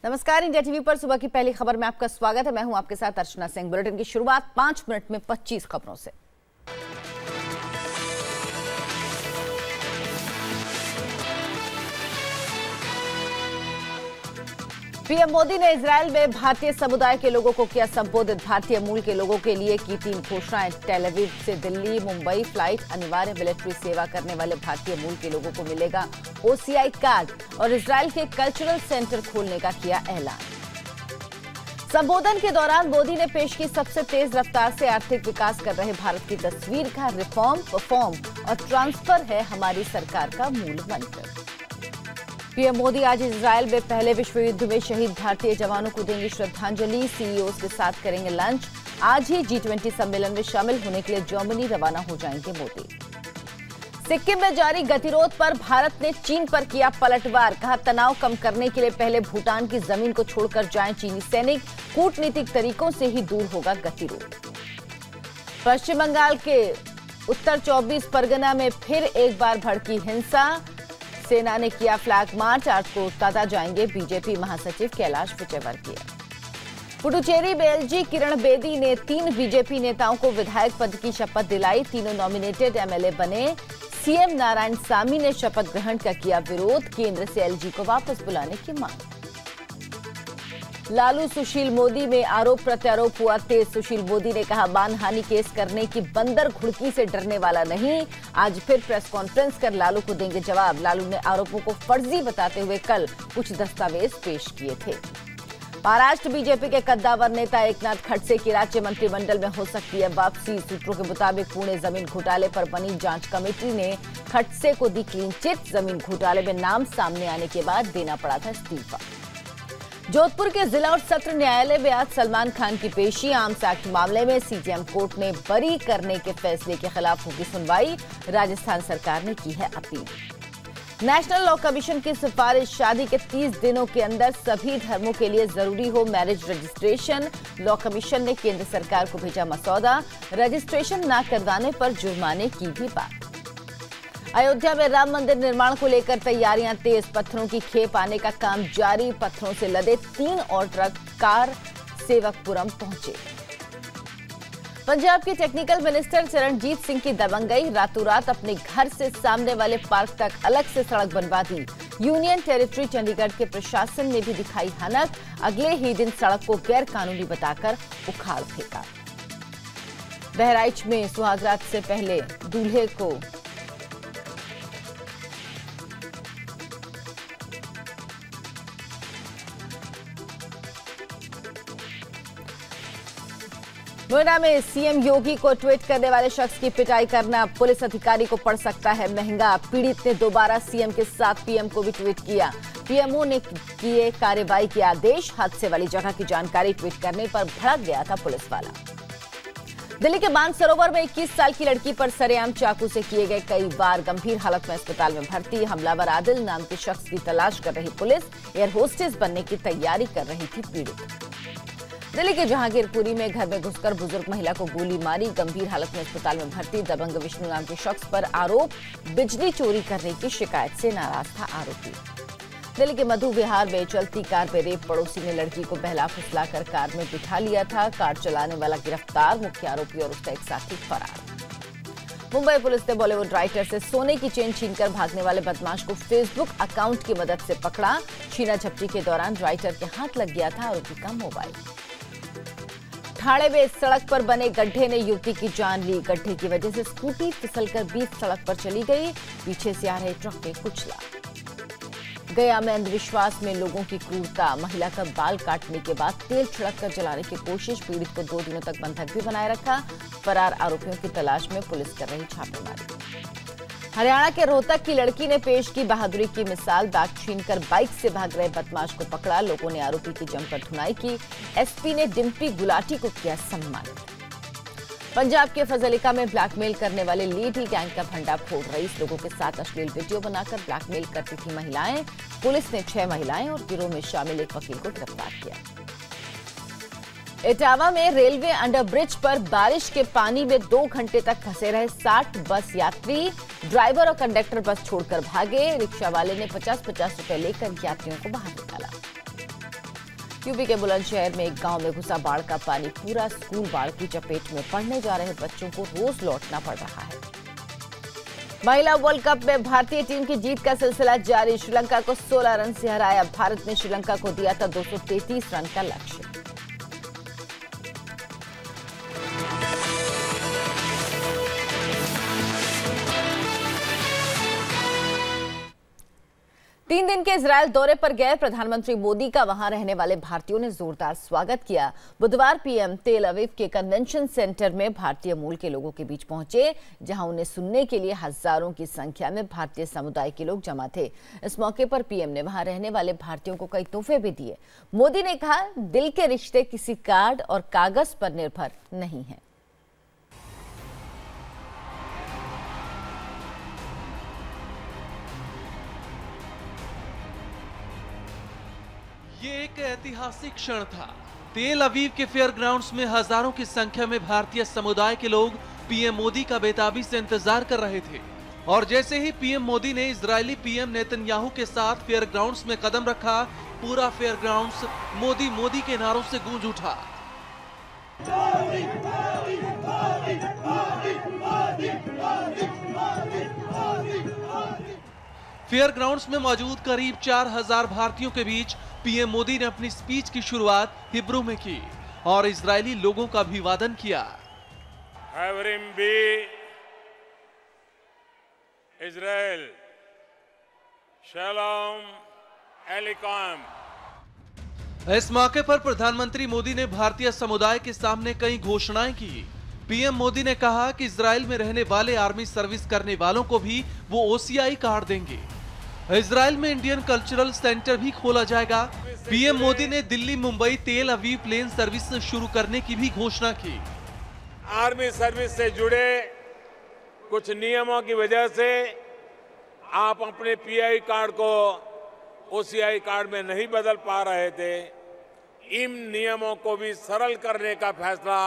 नमस्कार, India TV पर सुबह की पहली खबर में आपका स्वागत है। मैं हूं आपके साथ अर्चना सिंह। बुलेटिन की शुरुआत 5 मिनट में 25 खबरों से। पीएम मोदी ने इजरायल में भारतीय समुदाय के लोगों को किया संबोधित। भारतीय मूल के लोगों के लिए की 3 घोषणाएं। टेल अवीव से दिल्ली मुंबई फ्लाइट, अनिवार्य मिलिट्री सेवा करने वाले भारतीय मूल के लोगों को मिलेगा ओसीआई कार्ड और इजरायल के कल्चरल सेंटर खोलने का किया ऐलान। संबोधन के दौरान मोदी ने पेश की सबसे तेज रफ्तार से आर्थिक विकास कर रहे भारत की तस्वीर का रिफॉर्म, परफॉर्म और ट्रांसफर है हमारी सरकार का मूल मंत्र। पीएम मोदी आज इजरायल में पहले विश्व युद्ध में शहीद भारतीय जवानों को देंगे श्रद्धांजलि। सीईओज के साथ करेंगे लंच। आज ही G20 सम्मेलन में शामिल होने के लिए जर्मनी रवाना हो जाएंगे मोदी। सिक्किम में जारी गतिरोध पर भारत ने चीन पर किया पलटवार। कहा, तनाव कम करने के लिए पहले भूटान की जमीन को छोड़कर जाएं चीनी सैनिक। कूटनीतिक तरीकों से ही दूर होगा गतिरोध। पश्चिम बंगाल के उत्तर 24 परगना में फिर एक बार भड़की हिंसा। सेना ने किया फ्लैग मार्च। आज कोलकाता जाएंगे बीजेपी महासचिव कैलाश विजयवर्गीय। पुडुचेरी में एलजी किरण बेदी ने 3 बीजेपी नेताओं को विधायक पद की शपथ दिलाई। तीनों नॉमिनेटेड एमएलए बने। सीएम नारायणसामी ने शपथ ग्रहण का किया विरोध। केंद्र से एलजी को वापस बुलाने की मांग। लालू सुशील मोदी में आरोप प्रत्यारोप हुआ तेज। सुशील मोदी ने कहा, मानहानि केस करने की बंदर घुड़की से डरने वाला नहीं। आज फिर प्रेस कॉन्फ्रेंस कर लालू को देंगे जवाब। लालू ने आरोपों को फर्जी बताते हुए कल कुछ दस्तावेज पेश किए थे। महाराष्ट्र बीजेपी के कद्दावर नेता एकनाथ खड़से की राज्य मंत्रिमंडल में हो सकती है वापसी। सूत्रों के मुताबिक पुणे जमीन घोटाले पर बनी जांच कमेटी ने खड़से को दी क्लीन चिट। जमीन घोटाले में नाम सामने आने के बाद देना पड़ा था इस्तीफा। जोधपुर के जिला और सत्र न्यायालय में आज सलमान खान की पेशी। आर्म्स एक्ट मामले में सीजेएम कोर्ट ने बरी करने के फैसले के खिलाफ होगी सुनवाई। राजस्थान सरकार ने की है अपील। नेशनल लॉ कमीशन की सिफारिश, शादी के 30 दिनों के अंदर सभी धर्मों के लिए जरूरी हो मैरिज रजिस्ट्रेशन। लॉ कमीशन ने केंद्र सरकार को भेजा मसौदा। रजिस्ट्रेशन न करवाने पर जुर्माने की भी बात। अयोध्या में राम मंदिर निर्माण को लेकर तैयारियां तेज। पत्थरों की खेप आने का काम जारी। पत्थरों से लदे 3 और ट्रक कार सेवकपुरम पहुंचे। पंजाब के टेक्निकल मिनिस्टर चरणजीत सिंह की दबंगई। रातों रात अपने घर से सामने वाले पार्क तक अलग से सड़क बनवा दी। यूनियन टेरिटरी चंडीगढ़ के प्रशासन ने भी दिखाई हनक। अगले ही दिन सड़क को गैर कानूनी बताकर उखाड़ फेंका। बहराइच में सुहागरात से पहले दूल्हे को नोएडा में सीएम योगी को ट्वीट करने वाले शख्स की पिटाई करना पुलिस अधिकारी को पड़ सकता है महंगा। पीड़ित ने दोबारा सीएम के साथ पीएम को भी ट्वीट किया। पीएमओ ने किए कार्रवाई के आदेश। हादसे वाली जगह की जानकारी ट्वीट करने पर भड़क गया था पुलिस वाला। दिल्ली के मानसरोवर में 21 साल की लड़की पर सरेआम चाकू से किए गए कई वार। गंभीर हालत में अस्पताल में भर्ती। हमलावर आदिल नाम के शख्स की तलाश कर रही पुलिस। एयर होस्टेस बनने की तैयारी कर रही थी पीड़ित। दिल्ली के जहांगीरपुरी में घर में घुसकर बुजुर्ग महिला को गोली मारी। गंभीर हालत में अस्पताल में भर्ती दबंग विष्णु नाम के शख्स पर आरोप। बिजली चोरी करने की शिकायत से नाराज था आरोपी। दिल्ली के मधु विहार में चलती कार में रेप। पड़ोसी ने लड़की को बहला फुसलाकर कार में बिठा लिया था। कार चलाने वाला गिरफ्तार। मुख्य आरोपी और उसका एक साथी फरार। मुंबई पुलिस ने बॉलीवुड राइटर से सोने की चेन छीनकर भागने वाले बदमाश को फेसबुक अकाउंट की मदद से पकड़ा। छीना झपटी के दौरान राइटर के हाथ लग गया था आरोपी का मोबाइल। ठाणे में सड़क पर बने गड्ढे ने युवती की जान ली। गड्ढे की वजह से स्कूटी फिसलकर बीच सड़क पर चली गई। पीछे से आ रहे ट्रक ने कुचला। गया में अंधविश्वास में लोगों की क्रूरता। महिला का बाल काटने के बाद तेल छिड़क कर जलाने की कोशिश। पीड़ित को 2 दिनों तक बंधक भी बनाए रखा। फरार आरोपियों की तलाश में पुलिस कर रही छापेमारी। हरियाणा के रोहतक की लड़की ने पेश की बहादुरी की मिसाल। बैग छीनकर बाइक से भाग रहे बदमाश को पकड़ा। लोगों ने आरोपी की जमकर धुनाई की। एसपी ने डिम्पी गुलाटी को किया सम्मानित। पंजाब के फजलिका में ब्लैकमेल करने वाले लेडी गैंग का भंडाफोड़। 23 लोगों के साथ अश्लील वीडियो बनाकर ब्लैकमेल करती थी महिलाएं। पुलिस ने 6 महिलाएं और गिरोह में शामिल एक वकील को गिरफ्तार किया। इटावा में रेलवे अंडरब्रिज पर बारिश के पानी में 2 घंटे तक फंसे रहे 60 बस यात्री। ड्राइवर और कंडक्टर बस छोड़कर भागे। रिक्शा वाले ने 50-50 रुपए लेकर यात्रियों को बाहर निकाला। यूपी के बुलंदशहर में एक गांव में घुसा बाढ़ का पानी, पूरा स्कूल बाढ़ की चपेट में। पढ़ने जा रहे बच्चों को रोज लौटना पड़ रहा है। महिला वर्ल्ड कप में भारतीय टीम की जीत का सिलसिला जारी। श्रीलंका को 16 रन से हराया। भारत ने श्रीलंका को दिया था 233 रन का लक्ष्य। तीन दिन के इजरायल दौरे पर गए प्रधानमंत्री मोदी का वहां रहने वाले भारतीयों ने जोरदार स्वागत किया। बुधवार पीएम तेल अवीव के कन्वेंशन सेंटर में भारतीय मूल के लोगों के बीच पहुंचे, जहां उन्हें सुनने के लिए हजारों की संख्या में भारतीय समुदाय के लोग जमा थे। इस मौके पर पीएम ने वहां रहने वाले भारतीयों को कई तोहफे भी दिए। मोदी ने कहा, दिल के रिश्ते किसी कार्ड और कागज पर निर्भर नहीं है। ये एक ऐतिहासिक क्षण था। तेल अवीव के फेयर ग्राउंड्स में हजारों की संख्या में भारतीय समुदाय के लोग पीएम मोदी का बेताबी से इंतजार कर रहे थे। और जैसे ही पीएम मोदी ने इजरायली पीएम नेतन्याहू के साथ फेयर ग्राउंड्स में कदम रखा, पूरा फेयर ग्राउंड्स मोदी मोदी के नारों से गूंज उठा। फेयर ग्राउंड्स में मौजूद करीब 4000 भारतीयों के बीच पीएम मोदी ने अपनी स्पीच की शुरुआत हिब्रू में की और इजरायली लोगों का अभिवादन किया। Havrim be Israel, Shalom Aleichem। इस मौके पर प्रधानमंत्री मोदी ने भारतीय समुदाय के सामने कई घोषणाएं की। पीएम मोदी ने कहा कि इजरायल में रहने वाले आर्मी सर्विस करने वालों को भी वो ओसीआई कार्ड देंगे। इजरायल में इंडियन कल्चरल सेंटर भी खोला जाएगा। पीएम मोदी ने दिल्ली मुंबई तेल अवीव प्लेन सर्विस शुरू करने की भी घोषणा की। आर्मी सर्विस से जुड़े कुछ नियमों की वजह से आप अपने पीआई कार्ड को ओसीआई कार्ड में नहीं बदल पा रहे थे। इन नियमों को भी सरल करने का फैसला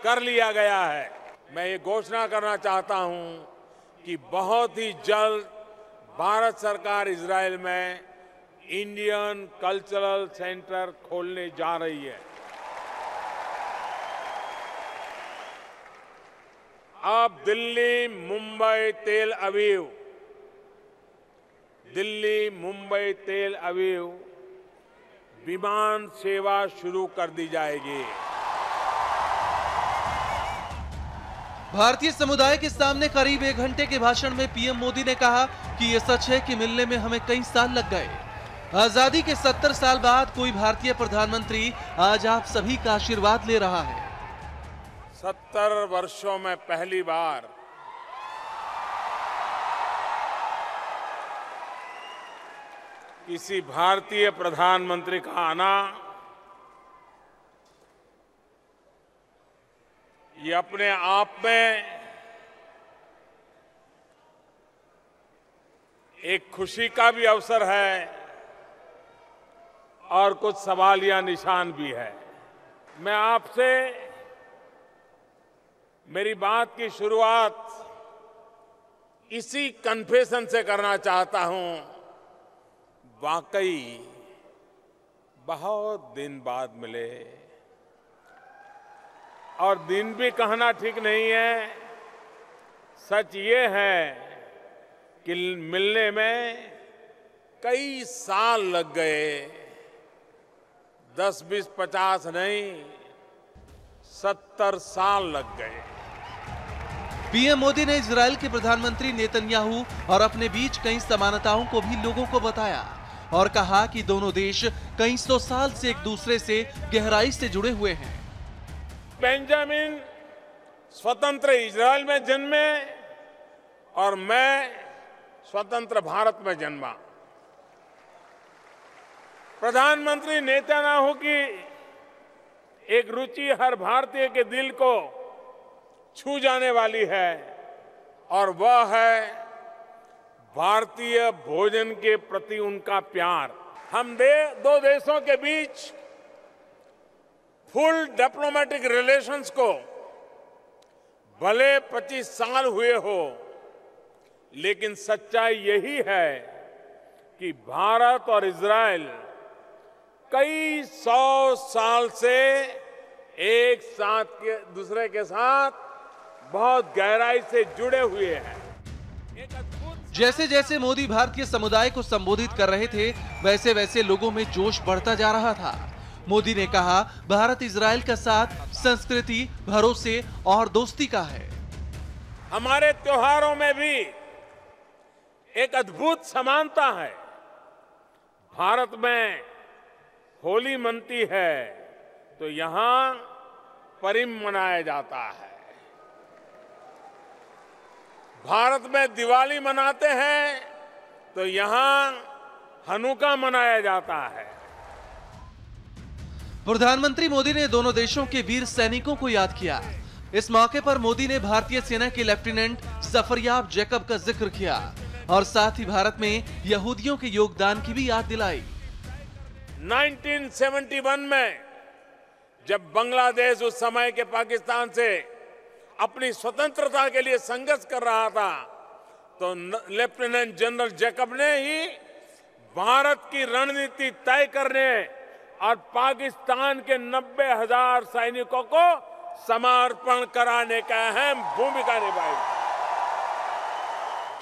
कर लिया गया है। मैं ये घोषणा करना चाहता हूं कि बहुत ही जल्द भारत सरकार इजरायल में इंडियन कल्चरल सेंटर खोलने जा रही है। अब दिल्ली मुंबई तेल अवीव विमान सेवा शुरू कर दी जाएगी। भारतीय समुदाय के सामने करीब 1 घंटे के भाषण में पीएम मोदी ने कहा कि ये सच है कि मिलने में हमें कई साल लग गए। आजादी के 70 साल बाद कोई भारतीय प्रधानमंत्री आज आप सभी का आशीर्वाद ले रहा है। 70 वर्षों में पहली बार किसी भारतीय प्रधानमंत्री का आना ये अपने आप में एक खुशी का भी अवसर है और कुछ सवालिया निशान भी है। मैं आपसे मेरी बात की शुरुआत इसी कन्फेशन से करना चाहता हूं। वाकई बहुत दिन बाद मिले, और दिन भी कहना ठीक नहीं है। सच ये है कि मिलने में कई साल लग गए, 10, 20, 50 नहीं, 70 साल लग गए। पीएम मोदी ने इजरायल के प्रधानमंत्री नेतन्याहू और अपने बीच कई समानताओं को भी लोगों को बताया और कहा कि दोनों देश कई 100 साल से एक दूसरे से गहराई से जुड़े हुए हैं। बेंजामिन स्वतंत्र इजरायल में जन्मे और मैं स्वतंत्र भारत में जन्मा। प्रधानमंत्री नेतन्याहू की एक रुचि हर भारतीय के दिल को छू जाने वाली है और वह है भारतीय भोजन के प्रति उनका प्यार। हम दो देशों के बीच फुल डिप्लोमेटिक रिलेशंस को भले 25 साल हुए हो, लेकिन सच्चाई यही है कि भारत और इजरायल कई सौ साल से एक साथ के दूसरे के साथ बहुत गहराई से जुड़े हुए हैं। जैसे जैसे मोदी भारतीय समुदाय को संबोधित कर रहे थे, वैसे वैसे लोगों में जोश बढ़ता जा रहा था। मोदी ने कहा, भारत इजराइल का साथ संस्कृति, भरोसे और दोस्ती का है। हमारे त्योहारों में भी एक अद्भुत समानता है। भारत में होली मनती है तो यहां परिम मनाया जाता है। भारत में दिवाली मनाते हैं तो यहां हनुका मनाया जाता है। प्रधानमंत्री मोदी ने दोनों देशों के वीर सैनिकों को याद किया। इस मौके पर मोदी ने भारतीय सेना के लेफ्टिनेंट जफरयाब जैकब का जिक्र किया और साथ ही भारत में यहूदियों के योगदान की भी याद दिलाई। 1971 में जब बांग्लादेश उस समय के पाकिस्तान से अपनी स्वतंत्रता के लिए संघर्ष कर रहा था, तो लेफ्टिनेंट जनरल जैकब ने ही भारत की रणनीति तय करने और पाकिस्तान के 90,000 सैनिकों को समर्पण कराने का अहम भूमिका निभाई।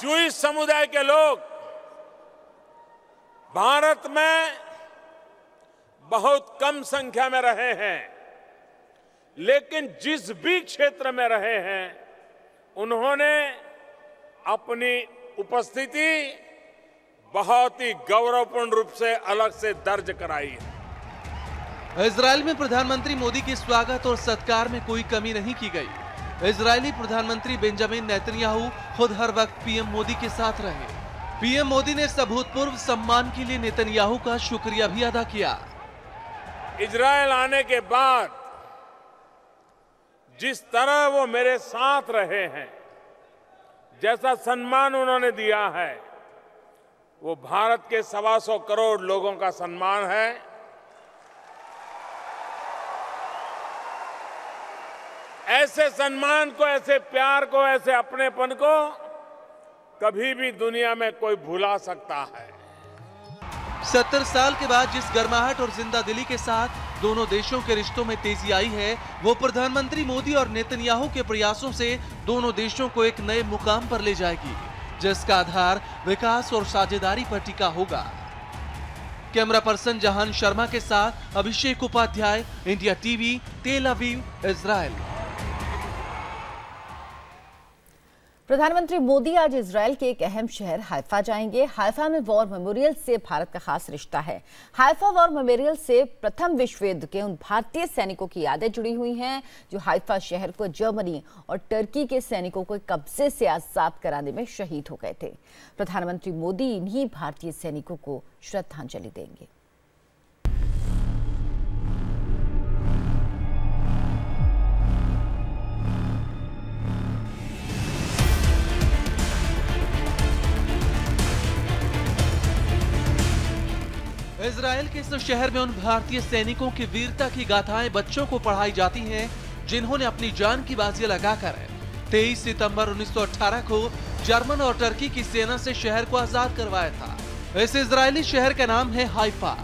जूइश समुदाय के लोग भारत में बहुत कम संख्या में रहे हैं, लेकिन जिस भी क्षेत्र में रहे हैं, उन्होंने अपनी उपस्थिति बहुत ही गौरवपूर्ण रूप से अलग से दर्ज कराई है। इजराइल में प्रधानमंत्री मोदी के स्वागत और सत्कार में कोई कमी नहीं की गई। इजरायली प्रधानमंत्री बेंजामिन नेतन्याहू खुद हर वक्त पीएम मोदी के साथ रहे। पीएम मोदी ने इस अभूतपूर्व सम्मान के लिए नेतन्याहू का शुक्रिया भी अदा किया। इजराइल आने के बाद जिस तरह वो मेरे साथ रहे हैं, जैसा सम्मान उन्होंने दिया है, वो भारत के 125 करोड़ लोगों का सम्मान है। ऐसे सम्मान को, ऐसे प्यार को, ऐसे अपनेपन को कभी भी दुनिया में कोई भुला सकता है। 70 साल के बाद जिस गर्माहट और जिंदादिली के साथ दोनों देशों के रिश्तों में तेजी आई है, वो प्रधानमंत्री मोदी और नेतन्याहू के प्रयासों से दोनों देशों को एक नए मुकाम पर ले जाएगी, जिसका आधार विकास और साझेदारी पर टिका होगा। कैमरा पर्सन जहान शर्मा के साथ अभिषेक उपाध्याय, इंडिया टीवी, तेल अवीव, इजराइल। प्रधानमंत्री मोदी आज इजरायल के एक अहम शहर हाइफा जाएंगे। हाइफा में वॉर मेमोरियल से भारत का खास रिश्ता है। हाइफा वॉर मेमोरियल से प्रथम विश्व युद्ध के उन भारतीय सैनिकों की यादें जुड़ी हुई हैं जो हाइफा शहर को जर्मनी और टर्की के सैनिकों को कब्जे से आजाद कराने में शहीद हो गए थे। प्रधानमंत्री मोदी इन्हीं भारतीय सैनिकों को श्रद्धांजलि देंगे। इजराइल के इस शहर में उन भारतीय सैनिकों की वीरता की गाथाएं बच्चों को पढ़ाई जाती हैं जिन्होंने अपनी जान की बाजी लगाकर 23 सितंबर 1918 को जर्मन और टर्की की सेना से शहर को आजाद करवाया था। इस इजरायली शहर का नाम है हाइफा।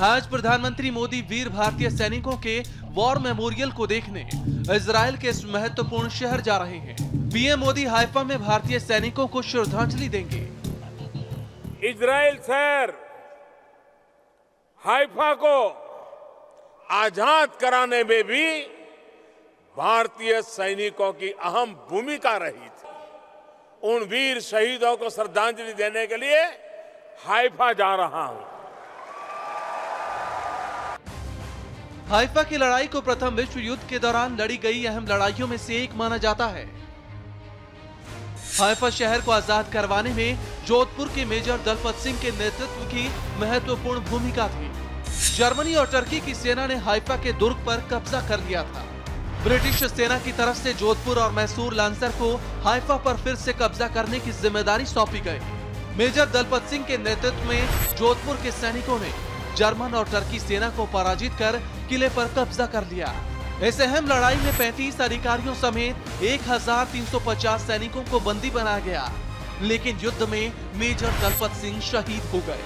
आज प्रधानमंत्री मोदी वीर भारतीय सैनिकों के वॉर मेमोरियल को देखने इजराइल के इस महत्वपूर्ण शहर जा रहे हैं। पीएम मोदी हाइफा में भारतीय सैनिकों को श्रद्धांजलि देंगे। इजराइल शहर हाइफा को आजाद कराने में भी भारतीय सैनिकों की अहम भूमिका रही थी। उन वीर शहीदों को श्रद्धांजलि देने के लिए हाइफा जा रहा हूं। हाइफा की लड़ाई को प्रथम विश्व युद्ध के दौरान लड़ी गई अहम लड़ाइयों में से एक माना जाता है। हाइफा शहर को आजाद करवाने में जोधपुर के मेजर दलपत सिंह के नेतृत्व की महत्वपूर्ण भूमिका थी। जर्मनी और टर्की की सेना ने हाइफा के दुर्ग पर कब्जा कर लिया था। ब्रिटिश सेना की तरफ से जोधपुर और मैसूर लांसर को हाइफा पर फिर से कब्जा करने की जिम्मेदारी सौंपी गई। मेजर दलपत सिंह के नेतृत्व में जोधपुर के सैनिकों ने जर्मन और टर्की सेना को पराजित कर किले पर कब्जा कर लिया। इस अहम लड़ाई में 35 अधिकारियों समेत 1350 सैनिकों को बंदी बनाया गया। लेकिन युद्ध में मेजर दलपत सिंह शहीद हो गए।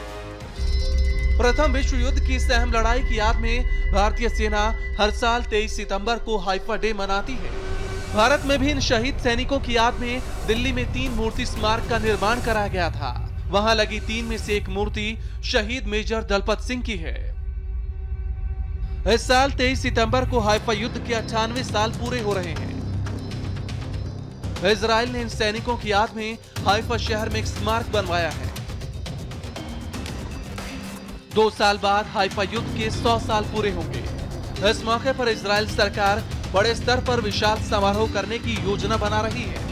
प्रथम विश्व युद्ध की इस अहम लड़ाई की याद में भारतीय सेना हर साल 23 सितंबर को हाइफा डे मनाती है। भारत में भी इन शहीद सैनिकों की याद में दिल्ली में 3 मूर्ति स्मारक का निर्माण कराया गया था। वहां लगी 3 में से एक मूर्ति शहीद मेजर दलपत सिंह की है। इस साल 23 सितंबर को हाइफा युद्ध के 98 साल पूरे हो रहे हैं। इजराइल ने इन सैनिकों की याद में हाइफा शहर में एक स्मारक बनवाया है। 2 साल बाद हाइफा युद्ध के 100 साल पूरे होंगे। इस मौके पर इजराइल सरकार बड़े स्तर पर विशाल समारोह करने की योजना बना रही है।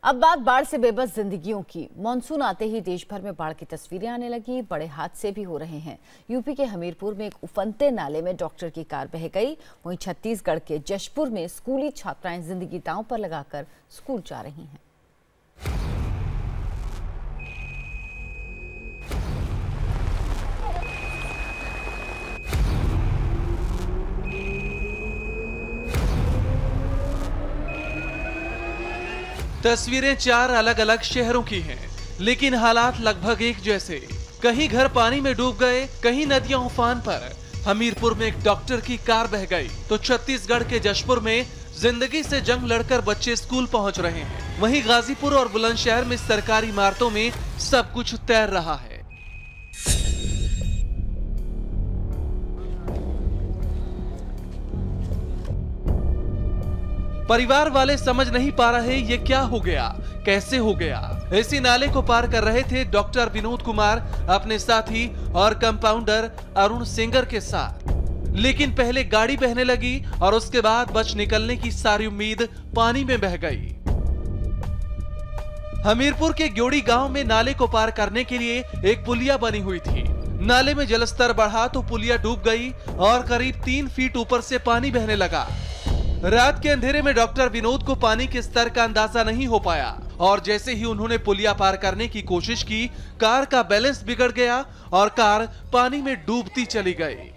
अब बात बाढ़ से बेबस जिंदगियों की। मानसून आते ही देश भर में बाढ़ की तस्वीरें आने लगी। बड़े हादसे भी हो रहे हैं। यूपी के हमीरपुर में एक उफनते नाले में डॉक्टर की कार बह गई। वहीं छत्तीसगढ़ के जशपुर में स्कूली छात्राएं जिंदगी दांव पर लगाकर स्कूल जा रही हैं। तस्वीरें 4 अलग अलग शहरों की हैं, लेकिन हालात लगभग एक जैसे। कहीं घर पानी में डूब गए, कहीं नदियां उफान पर। हमीरपुर में एक डॉक्टर की कार बह गई तो छत्तीसगढ़ के जशपुर में जिंदगी से जंग लड़कर बच्चे स्कूल पहुंच रहे हैं। वहीं गाजीपुर और बुलंदशहर में सरकारी इमारतों में सब कुछ तैर रहा है। परिवार वाले समझ नहीं पा रहे ये क्या हो गया, कैसे हो गया। इसी नाले को पार कर रहे थे डॉक्टर विनोद कुमार अपने साथी और कंपाउंडर अरुण सेंगर के साथ। लेकिन पहले गाड़ी बहने लगी और उसके बाद बच निकलने की सारी उम्मीद पानी में बह गई। हमीरपुर के ग्योड़ी गांव में नाले को पार करने के लिए एक पुलिया बनी हुई थी। नाले में जलस्तर बढ़ा तो पुलिया डूब गई और करीब 3 फीट ऊपर से पानी बहने लगा। रात के अंधेरे में डॉक्टर विनोद को पानी के स्तर का अंदाजा नहीं हो पाया और जैसे ही उन्होंने पुलिया पार करने की कोशिश की, कार का बैलेंस बिगड़ गया और कार पानी में डूबती चली गई।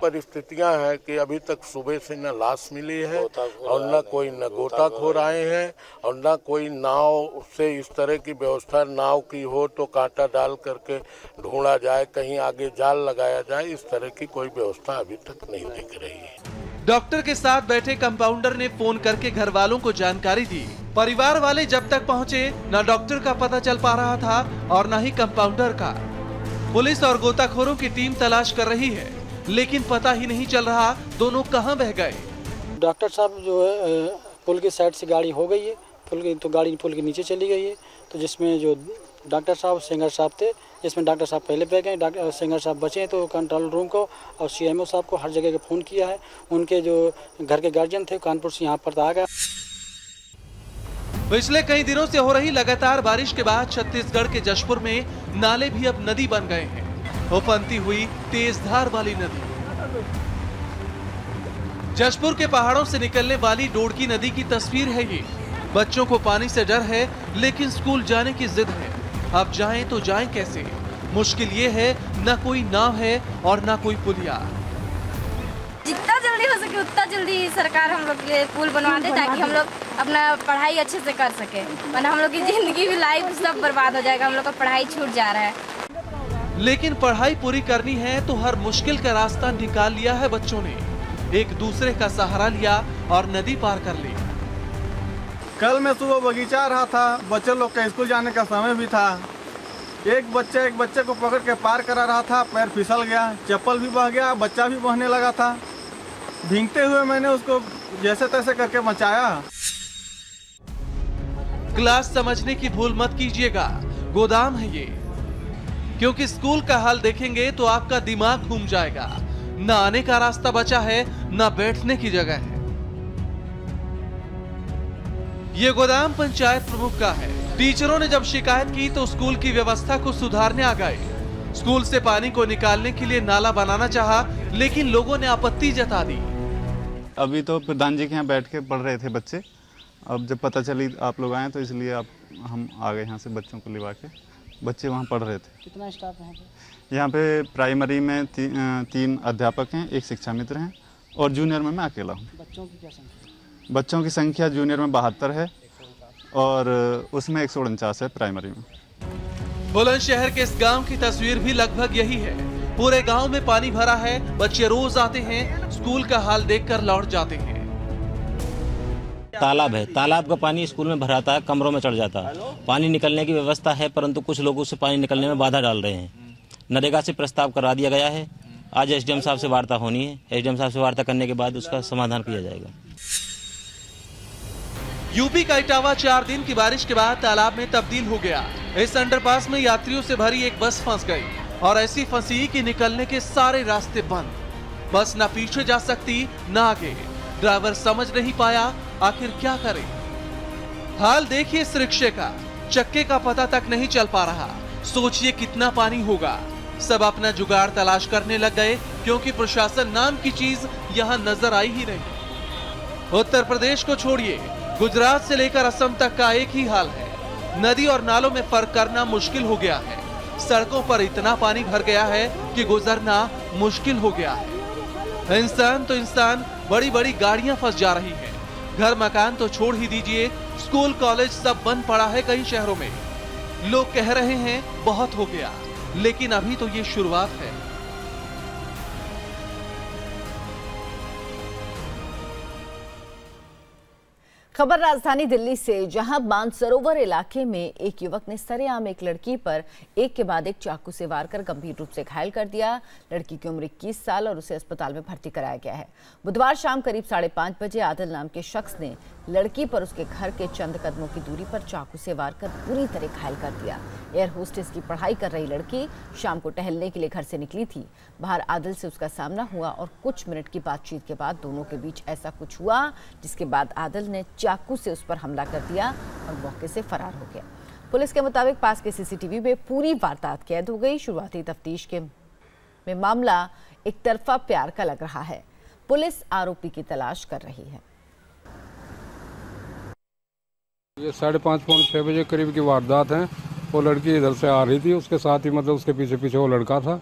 परिस्थितियां हैं कि अभी तक सुबह से न लाश मिली है और न कोई न गोताखोर आए हैं और न कोई नाव से इस तरह की व्यवस्था नाव की हो तो कांटा डाल करके ढूंढा जाए, कहीं आगे जाल लगाया जाए, इस तरह की कोई व्यवस्था अभी तक नहीं दिख रही है। डॉक्टर के साथ बैठे कंपाउंडर ने फोन करके घर वालों को जानकारी दी। परिवार वाले जब तक पहुंचे न डॉक्टर का पता चल पा रहा था और न ही कंपाउंडर का। पुलिस और गोताखोरों की टीम तलाश कर रही है, लेकिन पता ही नहीं चल रहा दोनों कहां बह गए। डॉक्टर साहब जो है पुल की साइड से गाड़ी हो गई है, गाड़ी पुल के नीचे चली गई है, तो जिसमें जो डॉक्टर साहब सेंगर साहब थे, जिसमें डॉक्टर साहब पहले बह गए, डॉक्टर सेंगर साहब बचे हैं, तो कंट्रोल रूम को और सीएमओ साहब को हर जगह के फ़ोन किया है। उनके जो घर के गार्जियन थे कानपुर से यहाँ पर आ गए। पिछले कई दिनों से हो रही लगातार बारिश के बाद छत्तीसगढ़ के जशपुर में नाले भी अब नदी बन गए हैं। उफनती हुई तेज धार वाली नदी। जशपुर के पहाड़ों से निकलने वाली डोडकी नदी की तस्वीर है ये। बच्चों को पानी से डर है, लेकिन स्कूल जाने की जिद है। अब जाएं तो जाएं कैसे? मुश्किल ये है न कोई नाव है और न कोई पुलिया। जितना जल्दी हो सके उतना जल्दी सरकार हम लोग के पुल बनवा दे ताकि हम लोग अपना पढ़ाई अच्छे से कर सके, वरना हम लोग की जिंदगी भी लाइफ सब बर्बाद हो जाएगा। हम लोग का पढ़ाई छूट जा रहा है। लेकिन पढ़ाई पूरी करनी है तो हर मुश्किल का रास्ता निकाल लिया है बच्चों ने। एक दूसरे का सहारा लिया और नदी पार कर ली। कल मैं सुबह बगीचा रहा था, बच्चे लोग का स्कूल जाने का समय भी था। एक बच्चे को पकड़ के पार करा रहा था, पैर फिसल गया, चप्पल भी बह गया, बच्चा भी बहने लगा था। भीगते हुए मैंने उसको जैसे तैसे करके बचाया। क्लास समझने की भूल मत कीजिएगा, गोदाम है ये। क्योंकि स्कूल का हाल देखेंगे तो आपका दिमाग घूम जाएगा। न आने का रास्ता बचा है, न बैठने की जगह है। ये गोदाम पंचायत प्रमुख का है। टीचरों ने जब शिकायत की तो स्कूल की व्यवस्था को सुधारने आ गए। स्कूल से पानी को निकालने के लिए नाला बनाना चाहा, लेकिन लोगों ने आपत्ति जता दी। अभी तो प्रधान जी के यहाँ बैठ के पढ़ रहे थे बच्चे। अब जब पता चली आप लोग आए तो इसलिए हम आ गए यहाँ से बच्चों को लिवा के। बच्चे वहाँ पढ़ रहे थे। कितना स्टाफ है यहाँ पे प्राइमरी में 3 अध्यापक हैं, 1 शिक्षा मित्र हैं और जूनियर में मैं अकेला हूँ। बच्चों की क्या संख्या? बच्चों की संख्या जूनियर में 72 है और उसमें 149 है प्राइमरी में। बुलंदशहर के इस गांव की तस्वीर भी लगभग यही है। पूरे गांव में पानी भरा है, बच्चे रोज आते हैं, स्कूल का हाल देखकर लौट जाते हैं। तालाब है, तालाब का पानी स्कूल में भराता है, कमरों में चढ़ जाता है। पानी निकलने की व्यवस्था है, परंतु कुछ लोग उससे पानी निकलने में बाधा डाल रहे हैं। नरेगा से प्रस्ताव करा दिया गया है। आज एसडीएम साहब से वार्ता होनी है। एसडीएम साहब से वार्ता करने के बाद उसका समाधान किया जाएगा। यूपी का इटावा 4 दिन की बारिश के बाद तालाब में तब्दील हो गया। इस अंडरपास में यात्रियों से भरी एक बस फंस गई और ऐसी फंसी कि निकलने के सारे रास्ते बंद। बस न पीछे जा सकती न आगे। ड्राइवर समझ नहीं पाया आखिर क्या करे। हाल देखिए इस रिक्शे का, चक्के का पता तक नहीं चल पा रहा। सोचिए कितना पानी होगा। सब अपना जुगाड़ तलाश करने लग गए क्योंकि प्रशासन नाम की चीज यहाँ नजर आई ही नहीं। उत्तर प्रदेश को छोड़िए, गुजरात से लेकर असम तक का एक ही हाल है। नदी और नालों में फर्क करना मुश्किल हो गया है। सड़कों पर इतना पानी भर गया है कि गुजरना मुश्किल हो गया है। इंसान तो इंसान, बड़ी बड़ी गाड़ियां फंस जा रही हैं। घर मकान तो छोड़ ही दीजिए, स्कूल कॉलेज सब बंद पड़ा है कई शहरों में। लोग कह रहे हैं बहुत हो गया, लेकिन अभी तो ये शुरुआत है। खबर राजधानी दिल्ली से, जहां मानसरोवर इलाके में एक युवक ने सरेआम एक लड़की पर एक के बाद एक चाकू से वार कर गंभीर रूप से घायल कर दिया। लड़की की उम्र 21 साल और उसे अस्पताल में भर्ती कराया गया है। बुधवार शाम करीब 5:30 बजे आदिल नाम के शख्स ने लड़की पर उसके घर के चंद कदमों की दूरी पर चाकू से वार कर बुरी तरह घायल कर दिया। एयर होस्टेस की पढ़ाई कर रही लड़की शाम को टहलने के लिए घर से निकली थी। बाहर आदिल से उसका सामना हुआ और कुछ मिनट की बातचीत के बाद दोनों के बीच ऐसा कुछ हुआ जिसके बाद आदिल ने चाकू से उस पर हमला कर दिया और मौके से फरार हो गया। पुलिस के मुताबिक पास के सीसीटीवी में पूरी वारदात कैद हो गई। शुरुआती तफ्तीश में मामला एक तरफा प्यार का लग रहा है। पुलिस आरोपी की तलाश कर रही है। ये 5:30-6 बजे करीब की वारदात है। वो लड़की इधर से आ रही थी, उसके साथ ही मतलब उसके पीछे पीछे वो लड़का था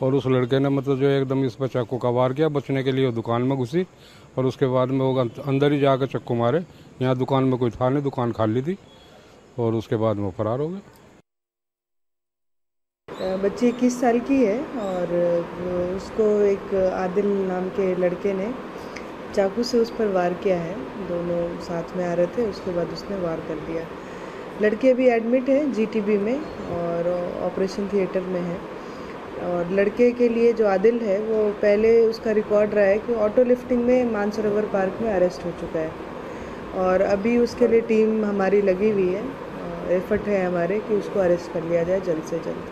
और उस लड़के ने मतलब जो एकदम इस पर चाकू का वार किया। बचने के लिए वो दुकान में घुसी और उसके बाद में वो अंदर ही जाकर चाकू मारे। यहाँ दुकान में कोई था नहीं, दुकान खाली थी और उसके बाद में वो फरार हो गए। बच्ची 21 साल की है और उसको एक आदिल नाम के लड़के ने चाकू से उस पर वार किया है। दोनों साथ में आ रहे थे, उसके बाद उसने वार कर दिया। लड़की अभी एडमिट है जीटीबी में और ऑपरेशन थिएटर में है। और लड़के के लिए जो आदिल है वो पहले उसका रिकॉर्ड रहा है कि ऑटो लिफ्टिंग में मानसरोवर पार्क में अरेस्ट हो चुका है और अभी उसके लिए टीम हमारी लगी हुई है। एफर्ट है हमारे कि उसको अरेस्ट कर लिया जाए जल्द से जल्द।